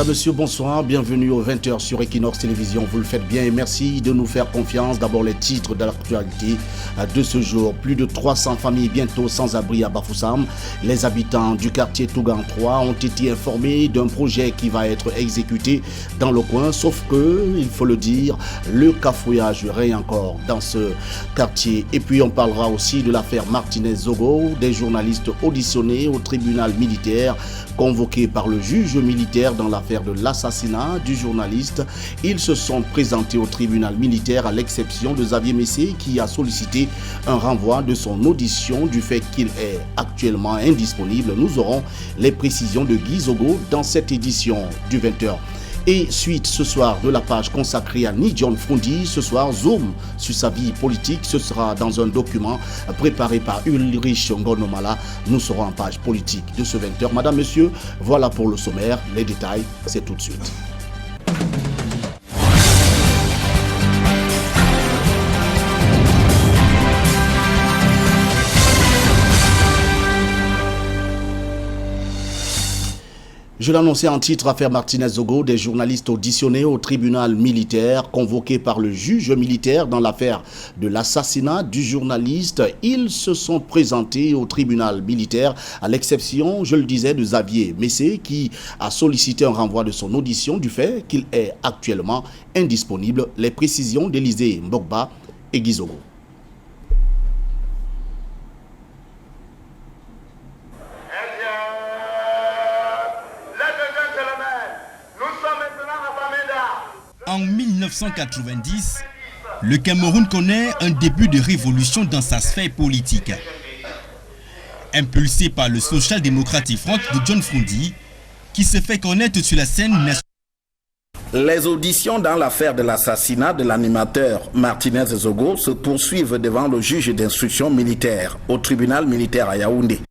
Madame, Monsieur, bonsoir, bienvenue aux 20h sur Equinox Télévision. Vous le faites bien et merci de nous faire confiance. D'abord les titres de l'actualité de ce jour. Plus de 300 familles bientôt sans abri à Bafoussam. Les habitants du quartier Tougan 3 ont été informés d'un projet qui va être exécuté dans le coin. Sauf que, il faut le dire, le cafouillage règne encore dans ce quartier. Et puis on parlera aussi de l'affaire Martinez-Zogo, des journalistes auditionnés au tribunal militaire, convoqués par le juge militaire dans l'affaire de l'assassinat du journaliste. Ils se sont présentés au tribunal militaire à l'exception de Xavier Messé qui a sollicité un renvoi de son audition du fait qu'il est actuellement indisponible. Nous aurons les précisions de Guy Zogo dans cette édition du 20h. Et suite ce soir de la page consacrée à Nidjon Frondi, ce soir zoom sur sa vie politique, ce sera dans un document préparé par Ulrich Ngonomala. Nous serons en page politique de ce 20h. Madame, Monsieur, voilà pour le sommaire. Les détails, c'est tout de suite. Je l'annonçais en titre, affaire Martinez-Zogo, des journalistes auditionnés au tribunal militaire, convoqués par le juge militaire dans l'affaire de l'assassinat du journaliste. Ils se sont présentés au tribunal militaire, à l'exception, je le disais, de Xavier Messé, qui a sollicité un renvoi de son audition du fait qu'il est actuellement indisponible. Les précisions d'Élisée Mbogba et Guy Zogo. En 1990, le Cameroun connaît un début de révolution dans sa sphère politique. Impulsé par le Social Democratic Front de John Frondi, qui se fait connaître sur la scène nationale. Les auditions dans l'affaire de l'assassinat de l'animateur Martinez-Zogo se poursuivent devant le juge d'instruction militaire au tribunal militaire à Yaoundé.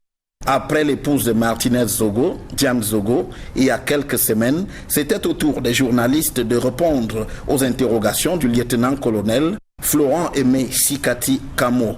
Après l'épouse de Martinez-Zogo, Diane Zogo, il y a quelques semaines, c'était au tour des journalistes de répondre aux interrogations du lieutenant-colonel Florent Aimé Sikati Kamo.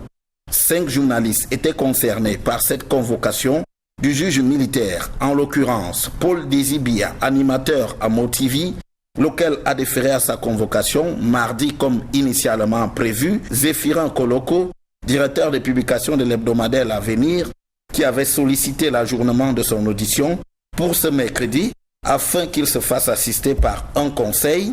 5 journalistes étaient concernés par cette convocation du juge militaire, en l'occurrence Paul Désibia, animateur à MoTV, lequel a déféré à sa convocation mardi comme initialement prévu, Zéphirin Koloko, directeur de publication de l'hebdomadaire L'Avenir, qui avait sollicité l'ajournement de son audition pour ce mercredi afin qu'il se fasse assister par un conseil,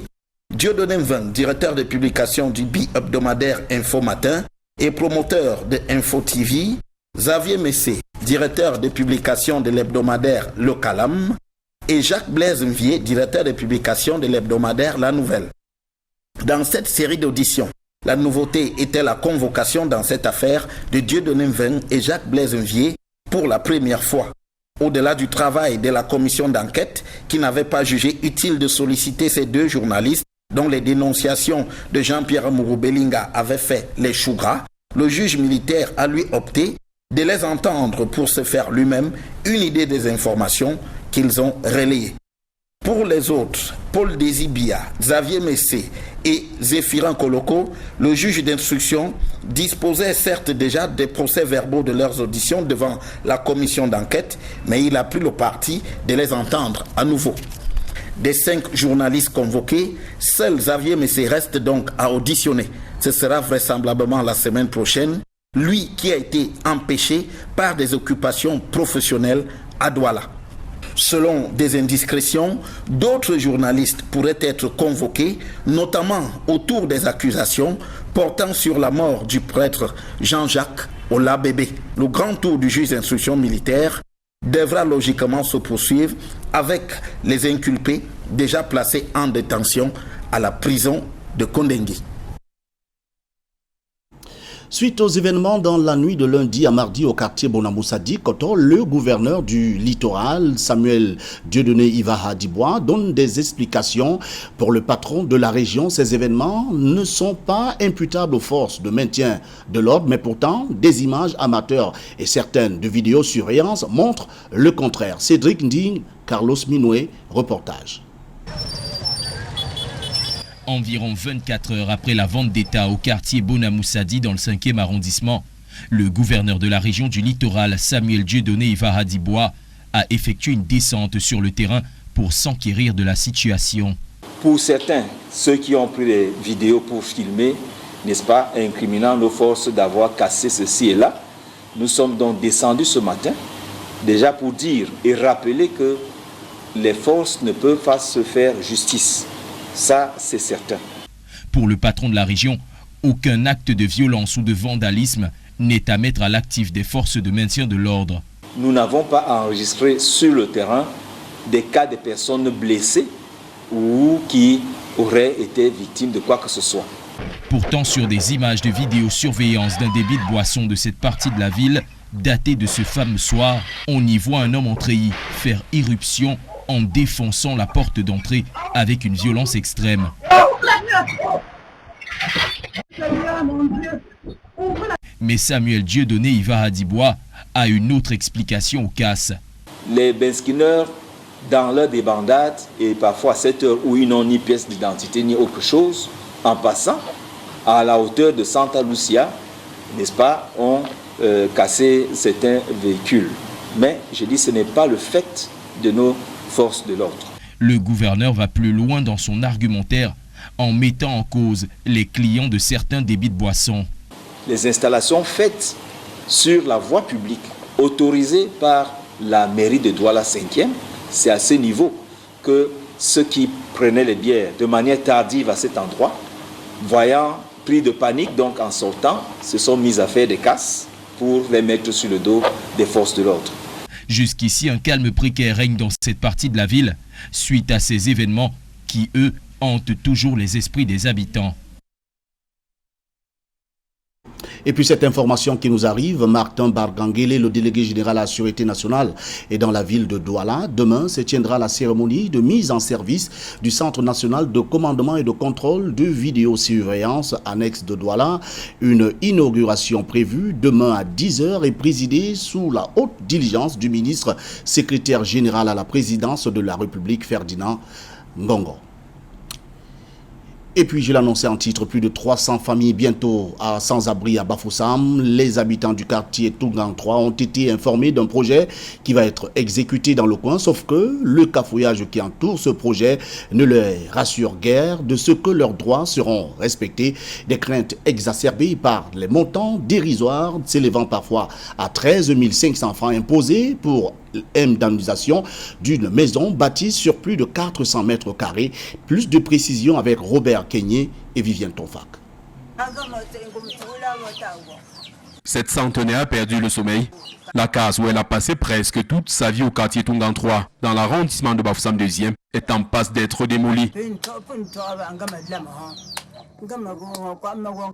Dieudonné Mveng, directeur de publication du bi-hebdomadaire Info Matin et promoteur de Info TV, Xavier Messé, directeur de publication de l'hebdomadaire Le Calam, et Jacques Blaise Mvier, directeur de publication de l'hebdomadaire La Nouvelle. Dans cette série d'auditions, la nouveauté était la convocation dans cette affaire de Dieudonné Mveng et Jacques Blaise Mvier pour la première fois. Au-delà du travail de la commission d'enquête qui n'avait pas jugé utile de solliciter ces 2 journalistes dont les dénonciations de Jean-Pierre Mourou-Belinga avaient fait les choux gras, le juge militaire a lui opté de les entendre pour se faire lui-même une idée des informations qu'ils ont relayées. Pour les autres, Paul Désibia, Xavier Messé et Zéphirin Koloko, le juge d'instruction disposait certes déjà des procès-verbaux de leurs auditions devant la commission d'enquête, mais il a pris le parti de les entendre à nouveau. Des 5 journalistes convoqués, seul Xavier Messé reste donc à auditionner. Ce sera vraisemblablement la semaine prochaine, lui qui a été empêché par des occupations professionnelles à Douala. Selon des indiscrétions, d'autres journalistes pourraient être convoqués, notamment autour des accusations portant sur la mort du prêtre Jean-Jacques Olabébé. Le grand tour du juge d'instruction militaire devra logiquement se poursuivre avec les inculpés déjà placés en détention à la prison de Kondengui. Suite aux événements dans la nuit de lundi à mardi au quartier Bonamoussadi, Koto, le gouverneur du littoral, Samuel Dieudonné Ivaha Dibois, donne des explications pour le patron de la région. Ces événements ne sont pas imputables aux forces de maintien de l'ordre, mais pourtant des images amateurs et certaines de vidéosurveillance montrent le contraire. Cédric Nding, Carlos Minoué, reportage. Environ 24 heures après la vente d'État au quartier Bonamoussadi dans le 5e arrondissement, le gouverneur de la région du littoral, Samuel Dieudonné Ivaha Dibois, a effectué une descente sur le terrain pour s'enquérir de la situation. Pour certains, ceux qui ont pris les vidéos pour filmer, n'est-ce pas, incriminant nos forces d'avoir cassé ceci et là, nous sommes donc descendus ce matin, déjà pour dire et rappeler que les forces ne peuvent pas se faire justice. Ça, c'est certain. Pour le patron de la région, aucun acte de violence ou de vandalisme n'est à mettre à l'actif des forces de maintien de l'ordre. Nous n'avons pas enregistré sur le terrain des cas de personnes blessées ou qui auraient été victimes de quoi que ce soit. Pourtant, sur des images de vidéosurveillance d'un débit de boisson de cette partie de la ville, datées de ce fameux soir, on y voit un homme en treillis faire irruption en défonçant la porte d'entrée avec une violence extrême. Mais Samuel Dieudonné Iva Hadibois a une autre explication au casse. Les benskineurs, dans leur débandade, et parfois à cette heure où ils n'ont ni pièce d'identité ni autre chose, en passant à la hauteur de Santa Lucia, n'est-ce pas, ont cassé certains véhicules. Mais je dis, ce n'est pas le fait de nos forces de l'ordre. Le gouverneur va plus loin dans son argumentaire en mettant en cause les clients de certains débits de boissons. Les installations faites sur la voie publique, autorisées par la mairie de Douala 5e, c'est à ce niveau que ceux qui prenaient les bières de manière tardive à cet endroit, voyant pris de panique, donc en sortant, se sont mis à faire des casses pour les mettre sur le dos des forces de l'ordre. Jusqu'ici, un calme précaire règne dans cette partie de la ville, suite à ces événements qui, eux, hantent toujours les esprits des habitants. Et puis cette information qui nous arrive, Martin Barganguele, le délégué général à la Sûreté nationale, est dans la ville de Douala. Demain se tiendra la cérémonie de mise en service du Centre national de commandement et de contrôle de vidéosurveillance annexe de Douala. Une inauguration prévue demain à 10h et présidée sous la haute diligence du ministre secrétaire général à la présidence de la République, Ferdinand Ngongo. Et puis, je l'annonçais en titre, plus de 300 familles bientôt sans-abri à Bafoussam. Les habitants du quartier Tougang 3 ont été informés d'un projet qui va être exécuté dans le coin, sauf que le cafouillage qui entoure ce projet ne les rassure guère de ce que leurs droits seront respectés. Des craintes exacerbées par les montants dérisoires s'élevant parfois à 13 500 francs imposés pour indemnisation d'une maison bâtie sur plus de 400 mètres carrés. Plus de précisions avec Robert Kenyé et Vivienne Tonfac. Cette centenaire a perdu le sommeil. La case où elle a passé presque toute sa vie au quartier Tougang 3, dans l'arrondissement de Bafoussam 2e, est en passe d'être démolie.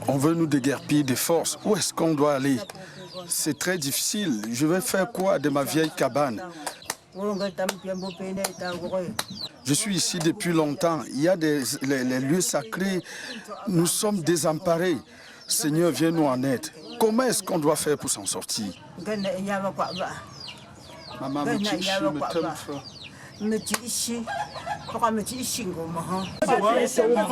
On veut nous déguerpir des forces. Où est-ce qu'on doit aller? C'est très difficile. Je vais faire quoi de ma vieille cabane? Je suis ici depuis longtemps. Il y a les lieux sacrés. Nous sommes désemparés. Seigneur, viens-nous en aide. Comment est-ce qu'on doit faire pour s'en sortir? Maman,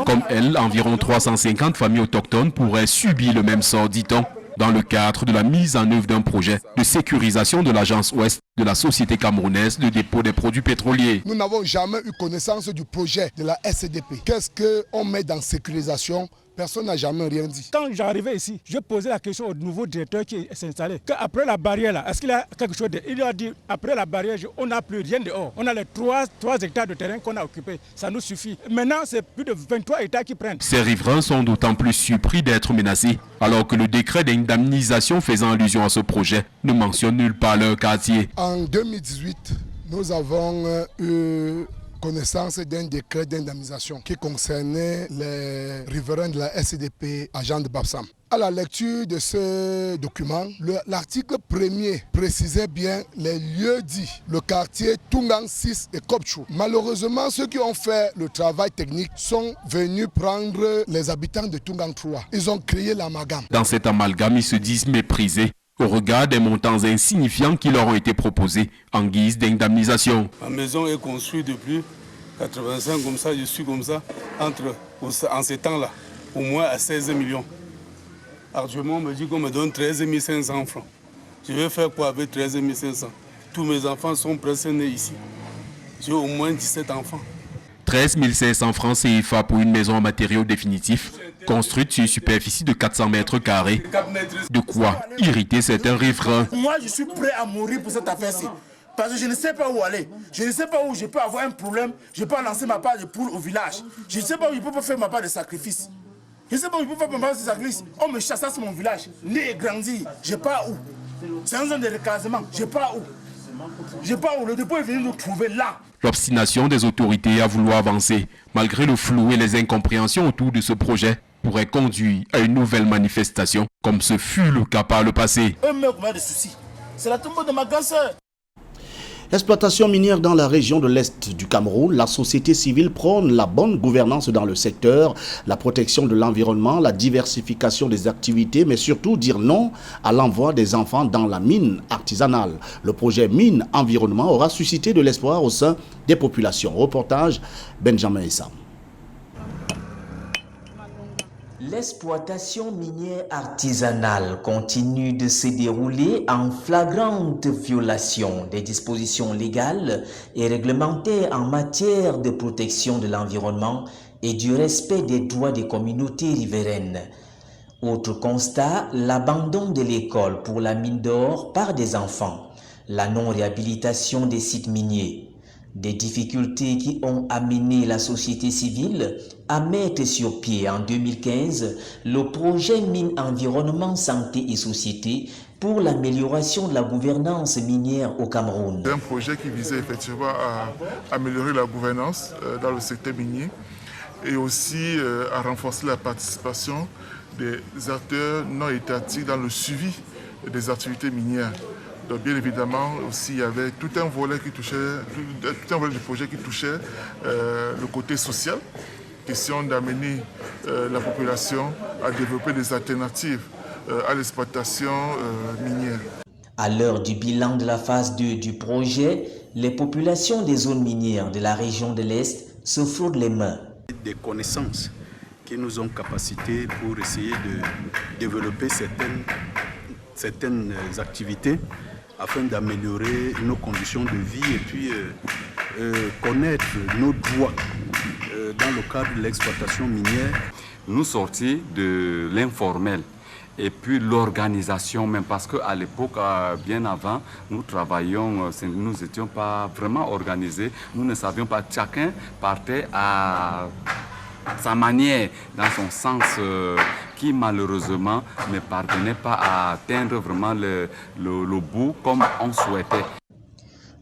comme elle, environ 350 familles autochtones pourraient subir le même sort, dit-on, dans le cadre de la mise en œuvre d'un projet de sécurisation de l'agence ouest de la Société camerounaise de dépôt des produits pétroliers. Nous n'avons jamais eu connaissance du projet de la SDP. Qu'est-ce qu'on met dans sécurisation? Personne n'a jamais rien dit. Quand j'arrivais ici, je posais la question au nouveau directeur qui s'est installé. Après la barrière, là, est-ce qu'il y a quelque chose de... Il a dit, après la barrière, on n'a plus rien dehors. On a les 3 hectares de terrain qu'on a occupés. Ça nous suffit. Maintenant, c'est plus de 23 hectares qui prennent. Ces riverains sont d'autant plus surpris d'être menacés, alors que le décret d'indemnisation faisant allusion à ce projet ne mentionne nulle part leur quartier. En 2018, nous avons eu connaissance d'un décret d'indemnisation qui concernait les riverains de la SDP agents de Bafoussam. À la lecture de ce document, l'article 1er précisait bien les lieux dits, le quartier Tougang 6 et Kopchou. Malheureusement, ceux qui ont fait le travail technique sont venus prendre les habitants de Tougang 3. Ils ont créé l'amalgame. Dans cet amalgame, ils se disent méprisés au regard des montants insignifiants qui leur ont été proposés en guise d'indemnisation. Ma maison est construite depuis 85 comme ça, je suis comme ça, en ces temps-là, au moins à 16 millions. Actuellement, on me dit qu'on me donne 13 500 francs. Je vais faire quoi avec 13 500? Tous mes enfants sont presque nés ici. J'ai au moins 17 enfants. 13 500 francs CFA pour une maison en matériaux définitifs, construite sur une superficie de 400 mètres carrés. De quoi irriter certains riverains. Moi, je suis prêt à mourir pour cette affaire-ci. Parce que je ne sais pas où aller. Je ne sais pas où je peux avoir un problème. Je peux lancer ma part de poule au village. Je ne sais pas où je peux faire ma part de sacrifice. Je ne sais pas où je peux faire ma part de sacrifice. On me chassasse mon village. Né et grandi. Je ne sais pas où. C'est un zone de recasement. Je ne sais pas où. Je ne sais pas où. Le dépôt est venu nous trouver là. L'obstination des autorités à vouloir avancer, malgré le flou et les incompréhensions autour de ce projet, pourrait conduire à une nouvelle manifestation, comme ce fut le cas par le passé. Eux meurent de soucis. C'est la tombe de ma grand-sœur. Exploitation minière dans la région de l'Est du Cameroun, la société civile prône la bonne gouvernance dans le secteur, la protection de l'environnement, la diversification des activités, mais surtout dire non à l'envoi des enfants dans la mine artisanale. Le projet Mine Environnement aura suscité de l'espoir au sein des populations. Reportage Benjamin Issa. L'exploitation minière artisanale continue de se dérouler en flagrante violation des dispositions légales et réglementaires en matière de protection de l'environnement et du respect des droits des communautés riveraines. Autre constat, l'abandon de l'école pour la mine d'or par des enfants, la non-réhabilitation des sites miniers. Des difficultés qui ont amené la société civile à mettre sur pied en 2015 le projet Mine Environnement Santé et Société pour l'amélioration de la gouvernance minière au Cameroun. C'est un projet qui visait effectivement à améliorer la gouvernance dans le secteur minier et aussi à renforcer la participation des acteurs non étatiques dans le suivi des activités minières. Donc bien évidemment aussi il y avait tout un volet qui touchait, tout un volet du projet qui touchait le côté social, question d'amener la population à développer des alternatives à l'exploitation minière. À l'heure du bilan de la phase 2 du projet, les populations des zones minières de la région de l'Est se frottent les mains. Des connaissances qui nous ont capacité pour essayer de développer certaines activités afin d'améliorer nos conditions de vie et puis connaître nos droits dans le cadre de l'exploitation minière. Nous sortir de l'informel et puis l'organisation même, parce qu'à l'époque, bien avant, nous travaillions, nous n'étions pas vraiment organisés, nous ne savions pas, chacun partait à sa manière, dans son sens, qui malheureusement ne parvenait pas à atteindre vraiment le bout comme on souhaitait.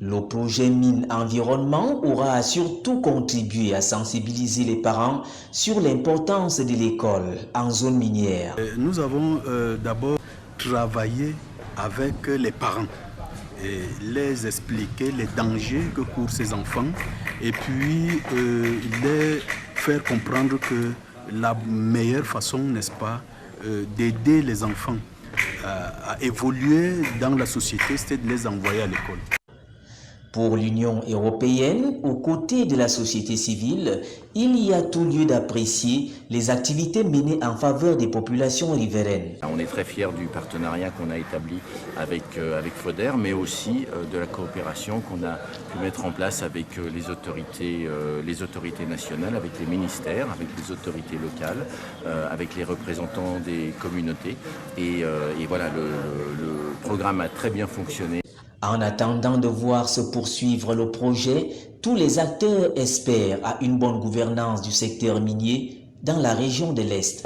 Le projet Mine Environnement aura surtout contribué à sensibiliser les parents sur l'importance de l'école en zone minière. Nous avons d'abord travaillé avec les parents et les expliquer les dangers que courent ces enfants et puis les faire comprendre que la meilleure façon, n'est-ce pas, d'aider les enfants à évoluer dans la société, c'est de les envoyer à l'école. Pour l'Union européenne, aux côtés de la société civile, il y a tout lieu d'apprécier les activités menées en faveur des populations riveraines. On est très fiers du partenariat qu'on a établi avec FODER, mais aussi de la coopération qu'on a pu mettre en place avec les autorités nationales, avec les ministères, avec les autorités locales, avec les représentants des communautés. Et voilà, le programme a très bien fonctionné. En attendant de voir se poursuivre le projet, tous les acteurs espèrent à une bonne gouvernance du secteur minier dans la région de l'Est.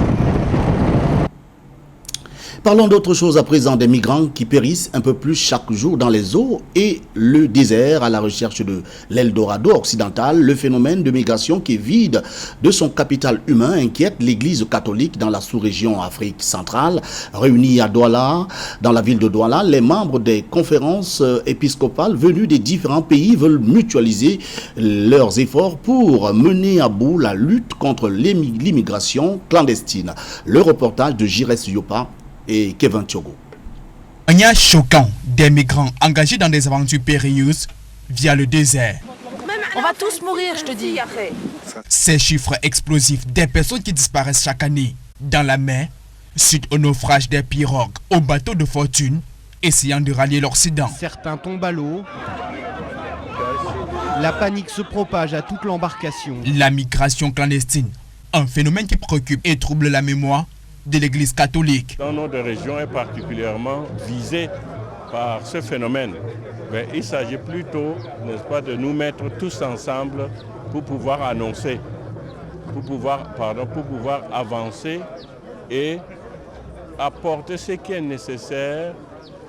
Parlons d'autre chose à présent, des migrants qui périssent un peu plus chaque jour dans les eaux et le désert à la recherche de l'Eldorado occidental. Le phénomène de migration qui vide de son capital humain inquiète l'Église catholique dans la sous-région Afrique centrale. Réunis à Douala, dans la ville de Douala, les membres des conférences épiscopales venus des différents pays veulent mutualiser leurs efforts pour mener à bout la lutte contre l'immigration clandestine. Le reportage de Jires Yopa et Kevin Tiogo. Un lien choquant des migrants engagés dans des aventures périlleuses via le désert. On va tous mourir, je te dis. Ces chiffres explosifs des personnes qui disparaissent chaque année dans la mer suite au naufrage des pirogues aux bateaux de fortune essayant de rallier l'Occident. Certains tombent à l'eau. La panique se propage à toute l'embarcation. La migration clandestine, un phénomène qui préoccupe et trouble la mémoire de l'Église catholique. Dans notre région est particulièrement visée par ce phénomène. Mais il s'agit plutôt, n'est-ce pas, de nous mettre tous ensemble pour pouvoir annoncer, pour pouvoir avancer et apporter ce qui est nécessaire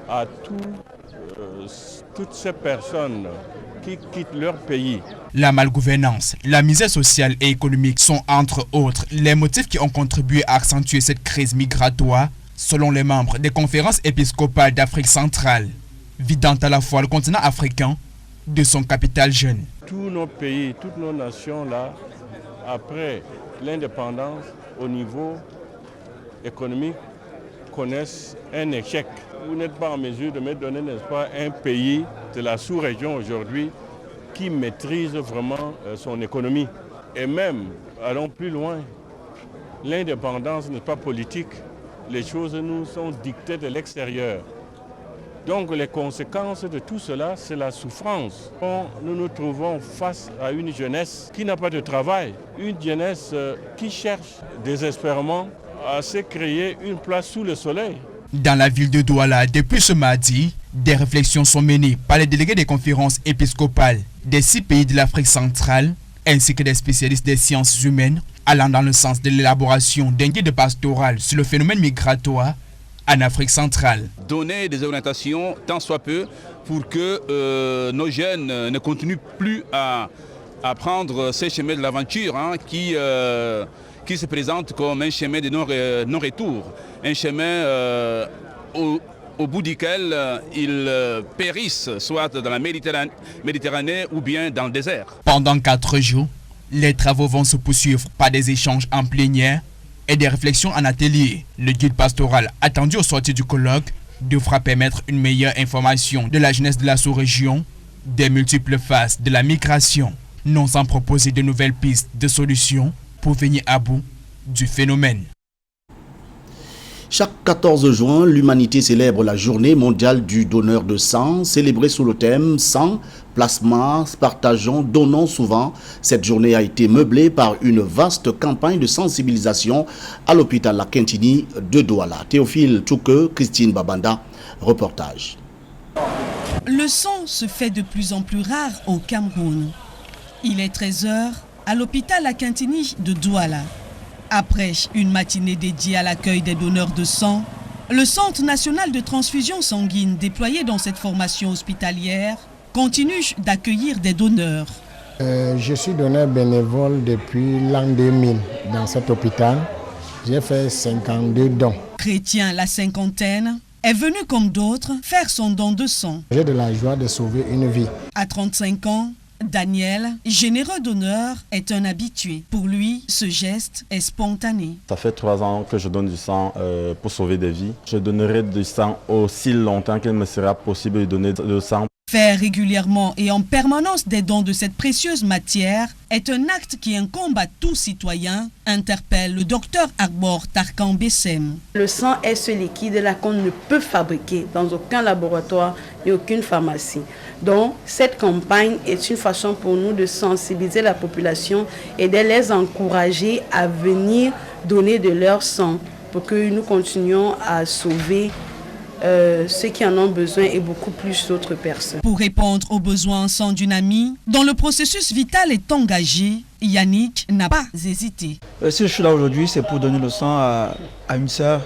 à toutes ces personnes qui quittent leur pays. La malgouvernance, la misère sociale et économique sont entre autres les motifs qui ont contribué à accentuer cette crise migratoire, selon les membres des conférences épiscopales d'Afrique centrale, vidant à la fois le continent africain de son capital jeune. Tous nos pays, toutes nos nations là, après l'indépendance au niveau économique, connaissent un échec. Vous n'êtes pas en mesure de me donner, n'est-ce pas, un pays de la sous-région aujourd'hui qui maîtrise vraiment son économie. Et même, allons plus loin, l'indépendance n'est pas politique. Les choses nous sont dictées de l'extérieur. Donc les conséquences de tout cela, c'est la souffrance. Nous nous trouvons face à une jeunesse qui n'a pas de travail, une jeunesse qui cherche désespérément à se créer une place sous le soleil. Dans la ville de Douala, depuis ce mardi, des réflexions sont menées par les délégués des conférences épiscopales des 6 pays de l'Afrique centrale, ainsi que des spécialistes des sciences humaines, allant dans le sens de l'élaboration d'un guide pastoral sur le phénomène migratoire en Afrique centrale. Donner des orientations tant soit peu pour que nos jeunes ne continuent plus à prendre ces chemins de l'aventure qui se présentent comme un chemin de non-retour, un chemin au bout duquel ils périssent, soit dans la Méditerranée ou bien dans le désert. Pendant 4 jours, les travaux vont se poursuivre par des échanges en plénière et des réflexions en atelier. Le guide pastoral attendu au sortir du colloque devra permettre une meilleure information de la jeunesse de la sous-région, des multiples phases de la migration, non sans proposer de nouvelles pistes de solutions pour venir à bout du phénomène. Chaque 14 juin, l'humanité célèbre la journée mondiale du donneur de sang, célébrée sous le thème « Sang, plasma, partageons, donnons souvent ». Cette journée a été meublée par une vaste campagne de sensibilisation à l'hôpital La Quintini de Douala. Théophile Touke, Christine Babanda, reportage. Le sang se fait de plus en plus rare au Cameroun. Il est 13h à l'hôpital La Quintini de Douala. Après une matinée dédiée à l'accueil des donneurs de sang, le Centre national de transfusion sanguine déployé dans cette formation hospitalière continue d'accueillir des donneurs. Je suis donneur bénévole depuis l'an 2000 dans cet hôpital. J'ai fait 52 dons. Chrétien, la cinquantaine, est venu comme d'autres faire son don de sang. J'ai de la joie de sauver une vie. À 35 ans, Daniel, généreux donneur, est un habitué. Pour lui, ce geste est spontané. Ça fait 3 ans que je donne du sang pour sauver des vies. Je donnerai du sang aussi longtemps qu'il me sera possible de donner du sang. Faire régulièrement et en permanence des dons de cette précieuse matière est un acte qui incombe à tout citoyen, interpelle le docteur Arbor Tarkan Bessem. Le sang est ce liquide-là qu'on ne peut fabriquer dans aucun laboratoire et aucune pharmacie. Donc, cette campagne est une façon pour nous de sensibiliser la population et de les encourager à venir donner de leur sang pour que nous continuions à sauver ceux qui en ont besoin et beaucoup plus d'autres personnes. Pour répondre aux besoins en sang d'une amie, dont le processus vital est engagé, Yannick n'a pas hésité. Si je suis là aujourd'hui, c'est pour donner le sang à une sœur.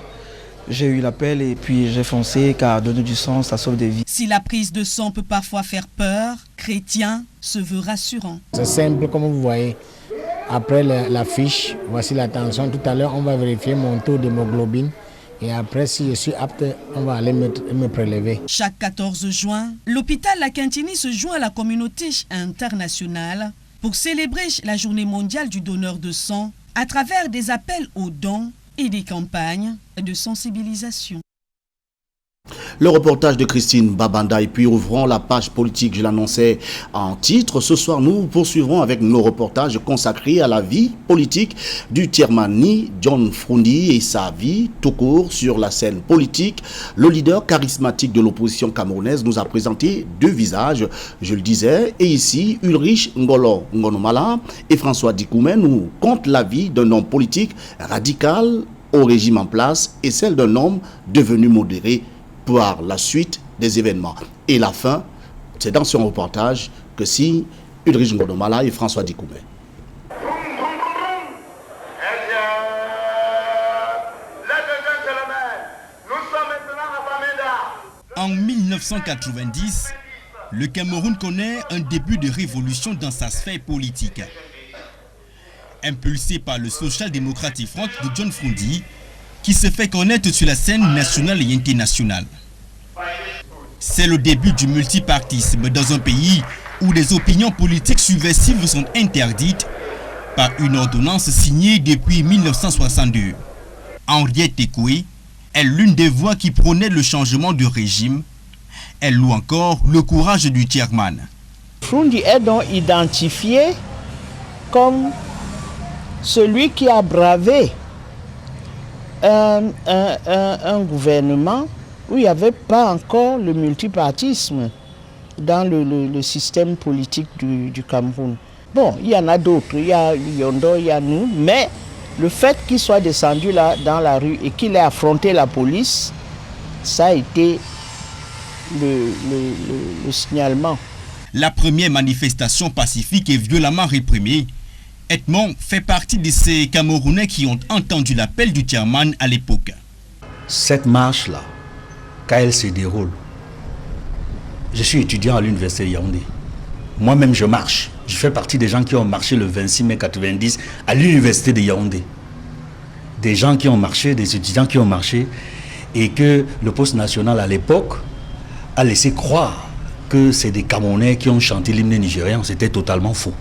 J'ai eu l'appel et puis j'ai foncé car donner du sang, ça sauve des vies. Si la prise de sang peut parfois faire peur, Chrétien se veut rassurant. C'est simple comme vous voyez. Après la fiche, voici la tension. Tout à l'heure, on va vérifier mon taux d'hémoglobine. Et après, si je suis apte, on va aller me prélever. Chaque 14 juin, l'hôpital La Quintini se joint à la communauté internationale pour célébrer la journée mondiale du donneur de sang à travers des appels aux dons et des campagnes de sensibilisation. Le reportage de Christine Babanda et puis ouvrons la page politique, je l'annonçais en titre. Ce soir, nous poursuivrons avec nos reportages consacrés à la vie politique du Tiernamani, John Froundi et sa vie tout court sur la scène politique. Le leader charismatique de l'opposition camerounaise nous a présenté deux visages, je le disais, et ici, Ulrich Ngolo Ngonomala et François Dikoumé nous content la vie d'un homme politique radical au régime en place et celle d'un homme devenu modéré par la suite des événements. Et la fin, c'est dans ce reportage que signent Ulrich Ngonomala et François Dikoumé. En 1990, le Cameroun connaît un début de révolution dans sa sphère politique. Impulsé par le Social Democratic Front de John Froundi, qui se fait connaître sur la scène nationale et internationale. C'est le début du multipartisme dans un pays où les opinions politiques subversives sont interdites par une ordonnance signée depuis 1962. Henriette Ekoué est l'une des voix qui prônait le changement de régime. Elle loue encore le courage du Tiernamani. Froundi est donc identifié comme celui qui a bravé un gouvernement où il n'y avait pas encore le multipartisme dans le système politique du Cameroun. Bon, il y en a d'autres, il y a Yondo, il y a nous, mais le fait qu'il soit descendu là dans la rue et qu'il ait affronté la police, ça a été le signalement. La première manifestation pacifique est violemment réprimée. Edmond fait partie de ces Camerounais qui ont entendu l'appel du Tiernamani à l'époque. Cette marche-là, quand elle se déroule, je suis étudiant à l'université de Yaoundé. Moi-même, je marche. Je fais partie des gens qui ont marché le 26 mai 90 à l'université de Yaoundé. Des gens qui ont marché, des étudiants qui ont marché, et que le poste national à l'époque a laissé croire que c'est des Camerounais qui ont chanté l'hymne nigérian. C'était totalement faux.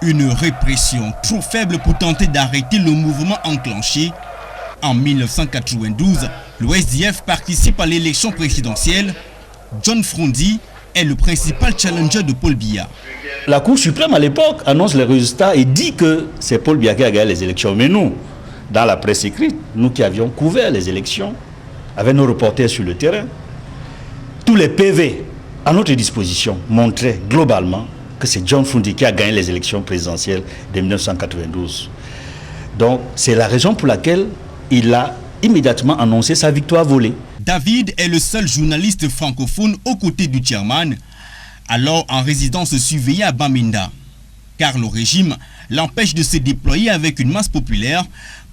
Une répression trop faible pour tenter d'arrêter le mouvement enclenché. En 1992, le SDF participe à l'élection présidentielle. John Froundi est le principal challenger de Paul Biya. La Cour suprême à l'époque annonce les résultats et dit que c'est Paul Biya qui a gagné les élections. Mais nous, dans la presse écrite, nous qui avions couvert les élections, avec nos reporters sur le terrain, tous les PV à notre disposition montraient globalement que c'est John Froundi qui a gagné les élections présidentielles de 1992. Donc, c'est la raison pour laquelle il a immédiatement annoncé sa victoire volée. David est le seul journaliste francophone aux côtés du Tiernamani, alors en résidence surveillée à Bamenda, car le régime l'empêche de se déployer avec une masse populaire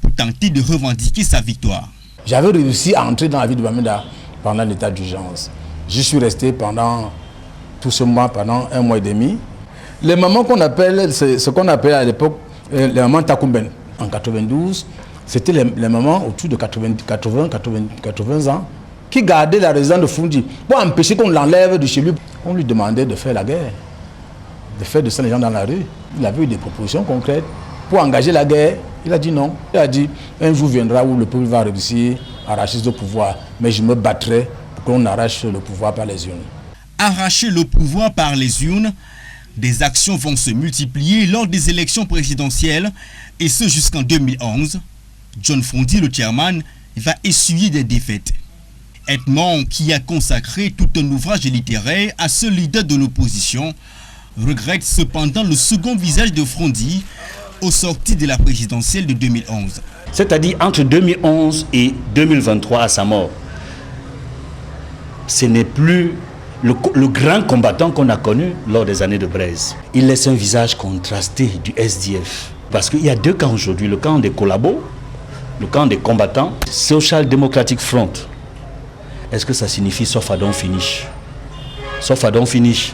pour tenter de revendiquer sa victoire. J'avais réussi à entrer dans la ville de Bamenda pendant l'état d'urgence. J'y suis resté pendant tout ce mois, pendant 1 mois et demi. Les mamans qu'on appelle, ce qu'on appelait à l'époque les mamans Takumben. En 92, c'était les mamans autour de 80 ans qui gardaient la résidence de Froundi pour empêcher qu'on l'enlève de chez lui. On lui demandait de faire la guerre, de faire descendre les gens dans la rue. Il avait eu des propositions concrètes pour engager la guerre. Il a dit non. Il a dit un jour viendra où le peuple va réussir à arracher le pouvoir, mais je me battrai pour qu'on arrache le pouvoir par les urnes. Arracher le pouvoir par les urnes, des actions vont se multiplier lors des élections présidentielles, et ce jusqu'en 2011. John Froundi, le Tiernamani, va essuyer des défaites. Edmond, qui a consacré tout un ouvrage littéraire à ce leader de l'opposition, regrette cependant le second visage de Froundi au sorti de la présidentielle de 2011. C'est-à-dire entre 2011 et 2023 à sa mort. Ce n'est plus le grand combattant qu'on a connu lors des années de Braise. Il laisse un visage contrasté du SDF. Parce qu'il y a deux camps aujourd'hui, le camp des collabos, le camp des combattants, Social Democratic Front. Est-ce que ça signifie sauf à don finish? Sauf à don finish,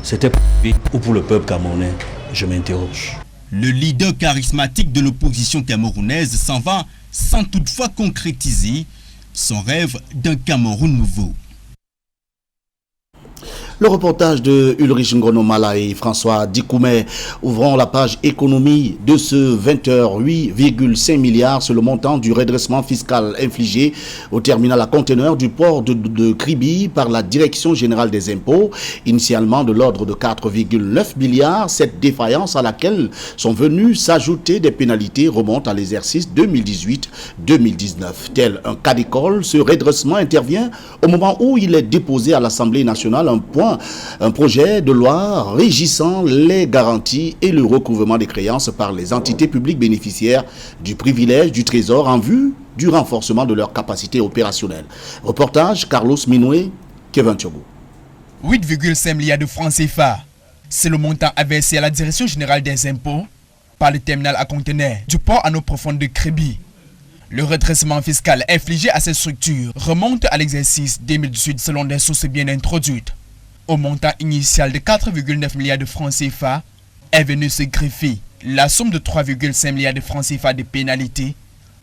c'était pour lui ou pour le peuple camerounais? Je m'interroge. Le leader charismatique de l'opposition camerounaise s'en va sans toutefois concrétiser son rêve d'un Cameroun nouveau. Le reportage de Ulrich Ngonomala et François Dikoumé. Ouvrons la page économie de ce 20h, 8,5 milliards sur le montant du redressement fiscal infligé au terminal à conteneurs du port de Kribi par la Direction générale des impôts, initialement de l'ordre de 4,9 milliards. Cette défaillance à laquelle sont venues s'ajouter des pénalités remonte à l'exercice 2018-2019. Tel un cas d'école, ce redressement intervient au moment où il est déposé à l'Assemblée nationale un projet de loi régissant les garanties et le recouvrement des créances par les entités publiques bénéficiaires du privilège du Trésor en vue du renforcement de leur capacité opérationnelle. Reportage Carlos Minoué, Kevin Tiogo. 8,5 milliards de francs CFA, c'est le montant versé à la Direction générale des impôts par le terminal à conteneurs du port en eau profonde de Kribi. Le redressement fiscal infligé à cette structure remonte à l'exercice 2018 selon des sources bien introduites. Au montant initial de 4,9 milliards de francs CFA est venue se greffer la somme de 3,5 milliards de francs CFA de pénalités,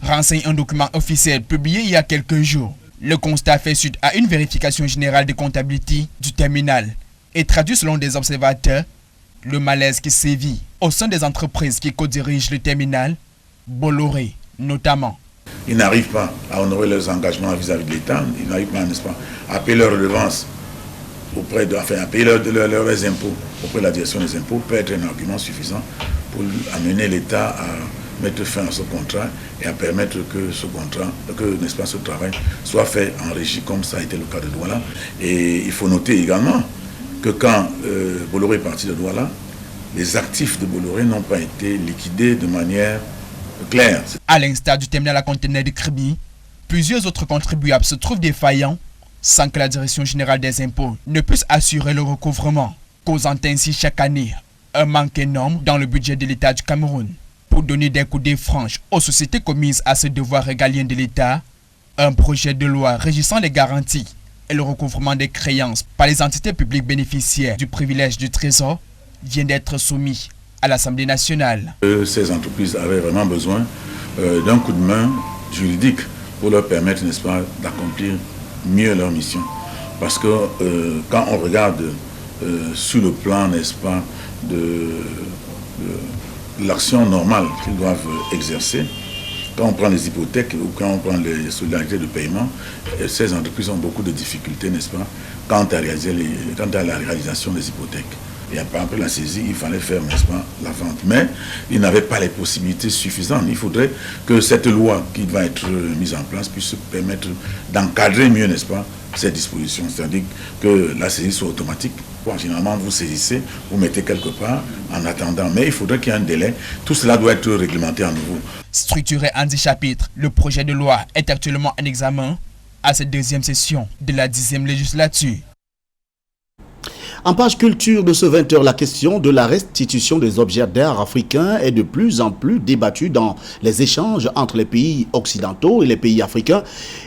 renseigne un document officiel publié il y a quelques jours. Le constat fait suite à une vérification générale de comptabilité du terminal et traduit selon des observateurs le malaise qui sévit au sein des entreprises qui co-dirigent le terminal, Bolloré notamment. Ils n'arrivent pas à honorer leurs engagements vis-à-vis de l'État, ils n'arrivent pas, n'est-ce pas, à payer leurs redevances à payer leurs impôts auprès de la direction des impôts peut être un argument suffisant pour amener l'État à mettre fin à ce contrat et à permettre que ce contrat, n'est-ce pas, ce travail soit fait en régie comme ça a été le cas de Douala. Et il faut noter également que quand Bolloré est parti de Douala, les actifs de Bolloré n'ont pas été liquidés de manière claire. À l'instar du terminal à conteneurs de Kribi, plusieurs autres contribuables se trouvent défaillants sans que la Direction générale des impôts ne puisse assurer le recouvrement, causant ainsi chaque année un manque énorme dans le budget de l'État du Cameroun. Pour donner des coups de franche aux sociétés commises à ce devoir régalien de l'État, un projet de loi régissant les garanties et le recouvrement des créances par les entités publiques bénéficiaires du privilège du Trésor vient d'être soumis à l'Assemblée nationale. Ces entreprises avaient vraiment besoin d'un coup de main juridique pour leur permettre, n'est-ce pas, d'accomplir mieux leur mission. Parce que quand on regarde sur le plan, n'est-ce pas, de l'action normale qu'ils doivent exercer, quand on prend les hypothèques ou quand on prend les solidarités de paiement, ces entreprises ont beaucoup de difficultés, n'est-ce pas, quant à la réalisation des hypothèques. Et après la saisie, il fallait faire, n'est-ce pas, la vente. Mais ils n'avaient pas les possibilités suffisantes. Il faudrait que cette loi qui va être mise en place puisse permettre d'encadrer mieux, n'est-ce pas, ces dispositions. C'est-à-dire que la saisie soit automatique. Bon, généralement, vous saisissez, vous mettez quelque part en attendant. Mais il faudrait qu'il y ait un délai. Tout cela doit être réglementé à nouveau. Structuré en 10 chapitres, le projet de loi est actuellement en examen à cette deuxième session de la 10e législature. En page culture de ce 20h, la question de la restitution des objets d'art africains est de plus en plus débattue dans les échanges entre les pays occidentaux et les pays africains.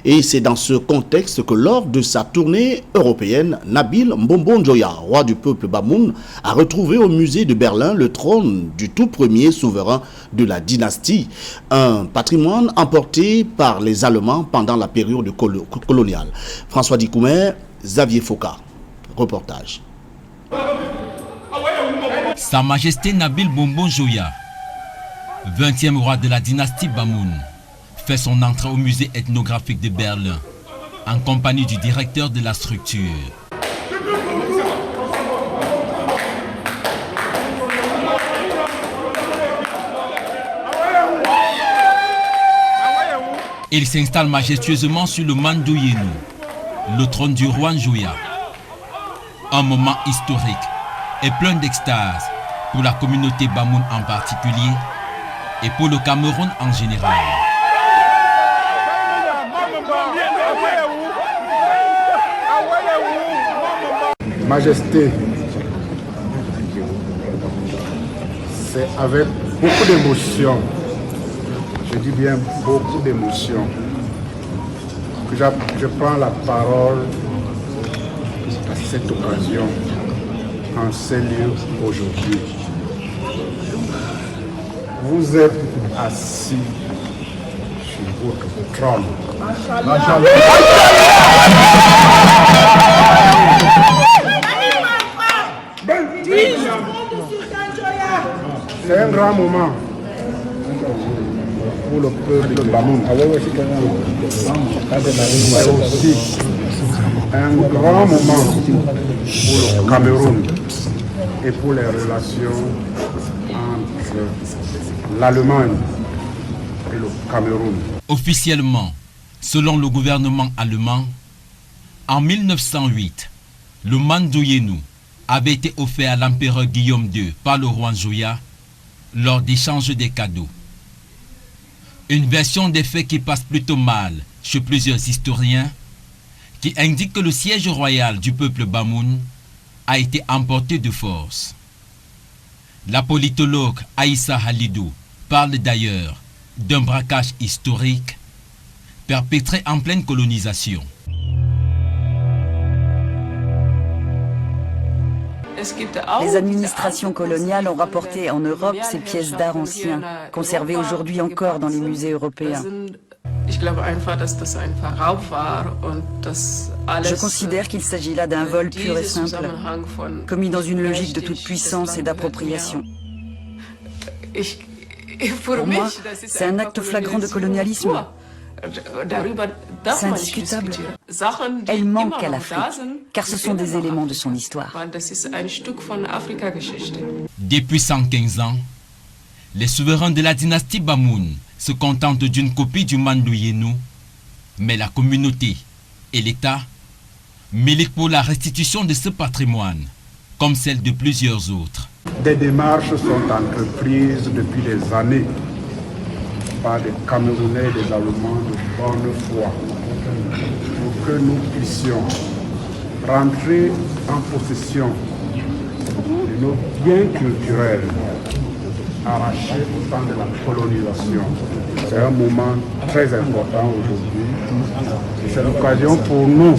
Et c'est dans ce contexte que lors de sa tournée européenne, Nabil Mbombo Njoya, roi du peuple Bamoun, a retrouvé au musée de Berlin le trône du tout premier souverain de la dynastie. Un patrimoine emporté par les Allemands pendant la période coloniale. François Dikoumé, Xavier Foucault. Reportage. Sa Majesté Nabil Mbombo Njoya, 20e roi de la dynastie Bamoun, fait son entrée au musée ethnographique de Berlin en compagnie du directeur de la structure. Il s'installe majestueusement sur le Mandouyenu, le trône du roi Njoya. Un moment historique et plein d'extase pour la communauté Bamoun en particulier et pour le Cameroun en général. Majesté, c'est avec beaucoup d'émotion, je dis bien beaucoup d'émotion, que je prends la parole à cette occasion, en ces lieux aujourd'hui. Vous êtes assis sur votre trône. grand moment pour le peuple Bamoun. C'est aussi un grand moment pour le Cameroun et pour les relations entre l'Allemagne et le Cameroun. Officiellement, selon le gouvernement allemand, en 1908, le Mandouyénou avait été offert à l'empereur Guillaume II par le roi Njoya lors d'échanges des cadeaux. Une version des faits qui passe plutôt mal chez plusieurs historiens, qui indique que le siège royal du peuple Bamoun a été emporté de force. La politologue Aïssa Halidou parle d'ailleurs d'un braquage historique perpétré en pleine colonisation. Les administrations coloniales ont rapporté en Europe ces pièces d'art anciens, conservées aujourd'hui encore dans les musées européens. Je considère qu'il s'agit là d'un vol pur et simple, commis dans une logique de toute puissance et d'appropriation. Pour moi, c'est un acte flagrant de colonialisme. C'est indiscutable. Elle manque à l'Afrique, car ce sont des éléments de son histoire. Depuis 115 ans, les souverains de la dynastie Bamoun se contentent d'une copie du Mandouyénou, mais la communauté et l'État militent pour la restitution de ce patrimoine, comme celle de plusieurs autres. Des démarches sont entreprises depuis des années par des Camerounais et des Allemands de bonne foi pour que nous puissions rentrer en possession de nos biens culturels arrachés au temps de la colonisation. C'est un moment très important aujourd'hui. C'est l'occasion pour nous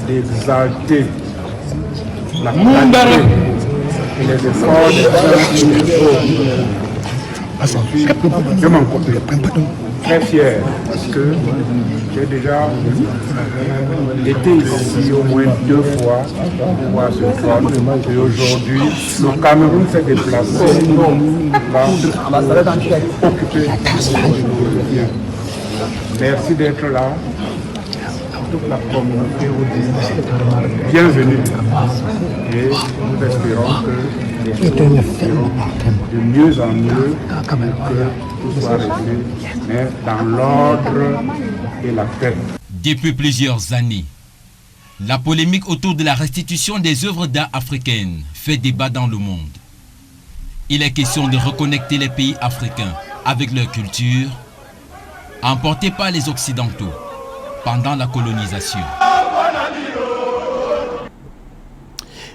d'exalter la qualité et les efforts des de mon côté, très fier parce que j'ai déjà été ici au moins 2 fois pour voir ce trône et aujourd'hui le Cameroun s'est déplacé va occuper. Merci d'être là. Toute la communauté vous dit bienvenue et nous espérons que les choses iront de mieux en mieux que tout soit réglé, mais dans l'ordre et la paix. Depuis plusieurs années, la polémique autour de la restitution des œuvres d'art africaines fait débat dans le monde. Il est question de reconnecter les pays africains avec leur culture, emportée par les Occidentaux pendant la colonisation.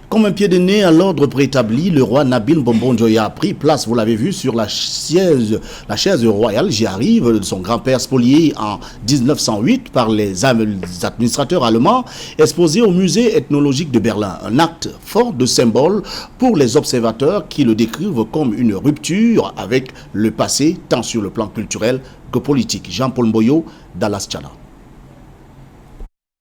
Comme un pied de nez à l'ordre préétabli, le roi Nabil Bonbon Njoya a pris place, vous l'avez vu, sur la chaise royale. J'y arrive, de son grand-père spolié en 1908 par les administrateurs allemands, exposé au musée ethnologique de Berlin. Un acte fort de symbole pour les observateurs qui le décrivent comme une rupture avec le passé, tant sur le plan culturel que politique. Jean-Paul Mboyo, Dallas Tchana.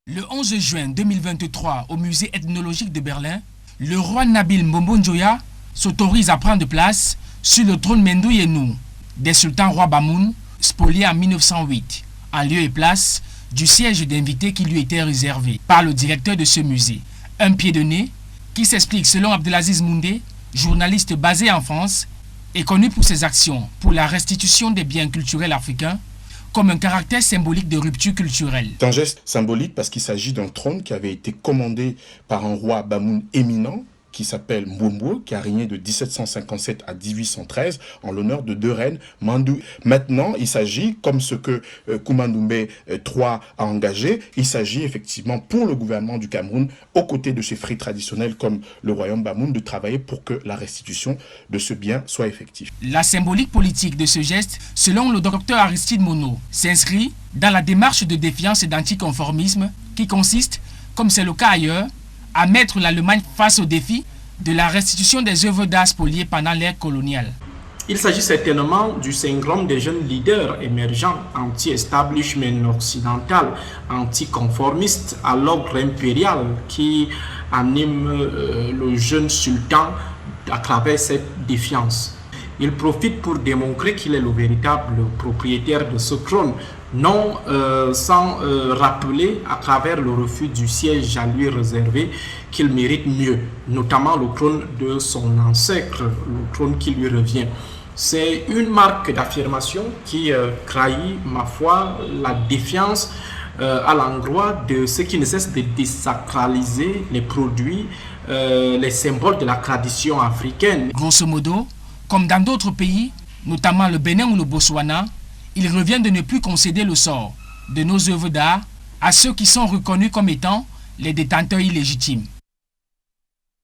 Le 11 juin 2023, au musée ethnologique de Berlin, le roi Nabil Bonbon Njoya s'autorise à prendre place sur le trône Mandouyénou des sultans rois Bamoun, spoliés en 1908, en lieu et place du siège d'invités qui lui était réservé par le directeur de ce musée. Un pied de nez qui s'explique selon Abdelaziz Moundé, journaliste basé en France et connu pour ses actions pour la restitution des biens culturels africains, comme un caractère symbolique de rupture culturelle. C'est un geste symbolique parce qu'il s'agit d'un trône qui avait été commandé par un roi Bamoun éminent qui s'appelle Mboumbou, qui a régné de 1757 à 1813 en l'honneur de 2 reines Mandou. Maintenant, il s'agit, comme ce que Koumandoumbe III a engagé, il s'agit effectivement pour le gouvernement du Cameroun, aux côtés de ses frères traditionnels comme le royaume Bamoun, de travailler pour que la restitution de ce bien soit effective. La symbolique politique de ce geste, selon le docteur Aristide Monod, s'inscrit dans la démarche de défiance et d'anticonformisme qui consiste, comme c'est le cas ailleurs, à mettre l'Allemagne face au défi de la restitution des œuvres d'art spoliées pendant l'ère coloniale. Il s'agit certainement du syndrome des jeunes leaders émergents anti-establishment occidental, anticonformistes à l'ordre impérial qui anime le jeune sultan à travers cette défiance. Il profite pour démontrer qu'il est le véritable propriétaire de ce trône, non sans rappeler à travers le refus du siège à lui réservé qu'il mérite mieux, notamment le trône de son ancêtre, le trône qui lui revient. C'est une marque d'affirmation qui trahit, ma foi, la défiance à l'endroit de ceux qui ne cessent de désacraliser les produits, les symboles de la tradition africaine. Grosso modo, comme dans d'autres pays, notamment le Bénin ou le Botswana, il revient de ne plus concéder le sort de nos œuvres d'art à ceux qui sont reconnus comme étant les détenteurs illégitimes.